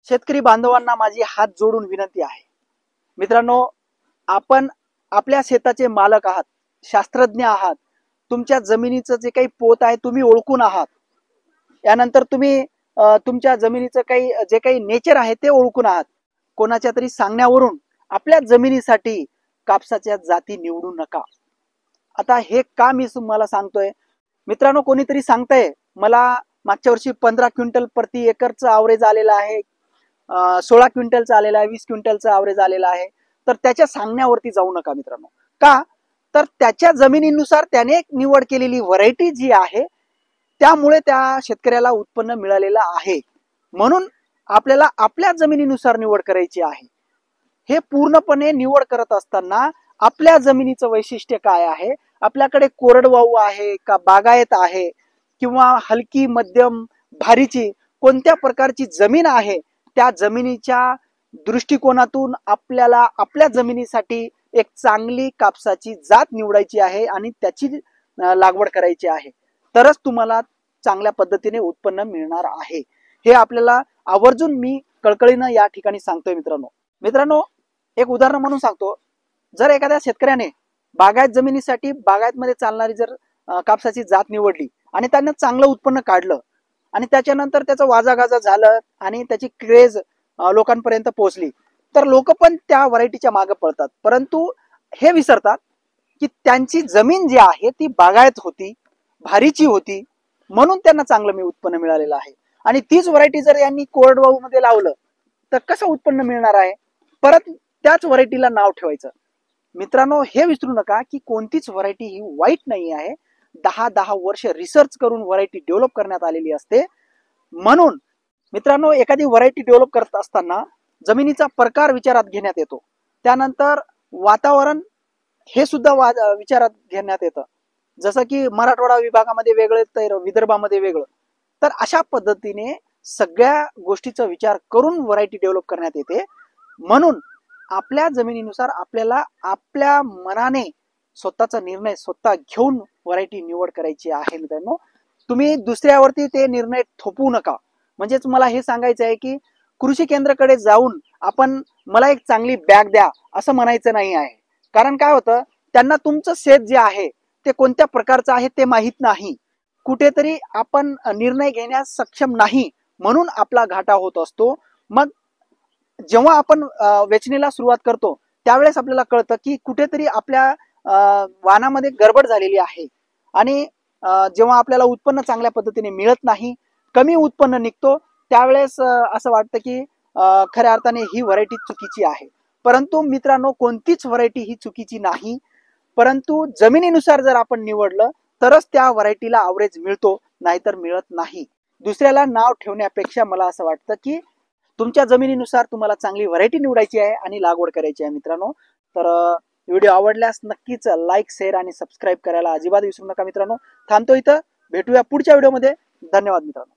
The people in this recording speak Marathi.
शेतकरी बांधवांना माझी हात जोडून विनंती आहे। मित्रांनो, आपण आपल्या शेताचे मालक आहात, शास्त्रज्ञ आहात। तुमच्या जमिनीचं जे काही पोत आहे तुम्ही ओळखून आहात। यानंतर तुम्ही तुमच्या जमिनीचं जे काही नेचर आहे ते ओळखून आहात। कोणाच्या तरी सांगण्यावरून आपल्या जमिनीसाठी कापसाच्या जाती निवडू नका। आता हे का मी तुम्हाला सांगतोय? मित्रांनो, कोणीतरी सांगतंय मला मागच्या वर्षी 15 क्विंटल प्रति एकरचं ॲव्हरेज आलेलं आहे, 16 क्विंटलचं आलेलं आहे, 20 क्विंटलचं ॲव्हरेज आलेलं आहे। तर त्याच्या सांगण्यावरती जाऊ नका मित्रांनो। का? तर त्याच्या जमिनीनुसार त्याने निवड केलेली व्हरायटी जी आहे त्यामुळे त्या शेतकऱ्याला उत्पन्न मिळालेलं आहे। म्हणून आपल्याला आपल्या जमिनीनुसार निवड करायची आहे। हे पूर्णपणे निवड करत असताना आपल्या जमिनीचं वैशिष्ट्य काय आहे, आपल्याकडे कोरडवाहू आहे का बागायत आहे किंवा हलकी मध्यम भारीची कोणत्या प्रकारची जमीन आहे, त्या जमिनीच्या दृष्टिकोनातून आपल्याला आपल्या जमिनीसाठी एक चांगली कापसाची जात निवडायची आहे आणि त्याची लागवड करायची आहे। तरच तुम्हाला चांगल्या पद्धतीने उत्पन्न मिळणार आहे। हे आपल्याला आवर्जून मी कळकळीने या ठिकाणी सांगतोय मित्रांनो, एक उदाहरण म्हणून सांगतो। जर एखाद्या शेतकऱ्याने बागायत जमिनीसाठी बागायतमध्ये चालणारी जर कापसाची जात निवडली आणि त्याने चांगलं उत्पन्न काढलं आणि त्याच्यानंतर त्याचं वाजागाजा झालं आणि त्याची क्रेज लोकांपर्यंत पोहोचली, तर लोक पण त्या व्हरायटीच्या मागे पळतात। परंतु हे विसरतात की त्यांची जमीन जी आहे ती बागायत होती, भारीची होती, म्हणून त्यांना चांगलं उत्पन्न मिळालेलं आहे। आणि तीच व्हरायटी जर यांनी कोरडवाहू मध्ये लावलं तर कसं उत्पन्न मिळणार आहे? परत त्याच व्हरायटीला नाव ठेवायचं। मित्रांनो, हे विसरू नका की कोणतीच व्हरायटी ही वाईट नाही आहे। 10 वर्ष रिसर्च करून व्हरायटी डेव्हलप करण्यात आलेली असते। म्हणून मित्रांनो, एखादी व्हरायटी डेव्हलप करत असताना जमिनीचा प्रकार विचारात घेण्यात येतो, त्यानंतर वातावरण हे सुद्धा विचारात घेण्यात येतं। जसं की मराठवाडा विभागामध्ये वेगळं तर विदर्भामध्ये वेगळं। तर अशा पद्धतीने सगळ्या गोष्टीचा विचार करून व्हरायटी डेव्हलप करण्यात येते। म्हणून आपल्या जमिनीनुसार आपल्याला आपल्या मनाने स्वतःचा निर्णय स्वतः घेऊन व्हरायटी निवड करायची आहे। मित्रांनो, तुम्ही दुसऱ्यावरती ते निर्णय थोपवू नका। म्हणजेच मला हे सांगायचं आहे की कृषी केंद्राकडे जाऊन आपण मला एक चांगली बॅग द्या असं म्हणायचं नाही आहे। कारण काय होतं, त्यांना तुमचं शेत जे आहे ते कोणत्या प्रकारचं आहे ते माहित नाही। कुठेतरी आपण निर्णय घेण्यास सक्षम नाही म्हणून आपला घाटा होत असतो। मग जेव्हा आपण वेचणीला सुरुवात करतो त्यावेळेस आपल्याला कळतं की कुठेतरी आपल्या वाणामध्ये गडबड झालेली आहे आणि जेव्हा आपल्याला उत्पन्न चांगल्या पद्धतीने मिळत नाही, कमी उत्पन्न निघतो, त्यावेळेस असं वाटतं की खऱ्या अर्थाने ही व्हरायटी चुकीची आहे। परंतु मित्रांनो, कोणतीच व्हरायटी ही चुकीची नाही, परंतु जमिनीनुसार जर आपण निवडलं तरच त्या व्हरायटीला ॲव्हरेज मिळतो, नाहीतर मिळत नाही। दुसऱ्याला नाव ठेवण्यापेक्षा मला असं वाटतं की तुमच्या जमिनीनुसार तुम्हाला चांगली व्हरायटी निवडायची आहे आणि लागवड करायची आहे। मित्रांनो, तर व्हिडिओ आवडल्यास नक्कीच लाईक, शेअर आणि सबस्क्राईब करायला अजिबात विसरू नका। मित्रांनो, थांबतो इथं, भेटूया पुढच्या व्हिडिओमध्ये। धन्यवाद मित्रांनो।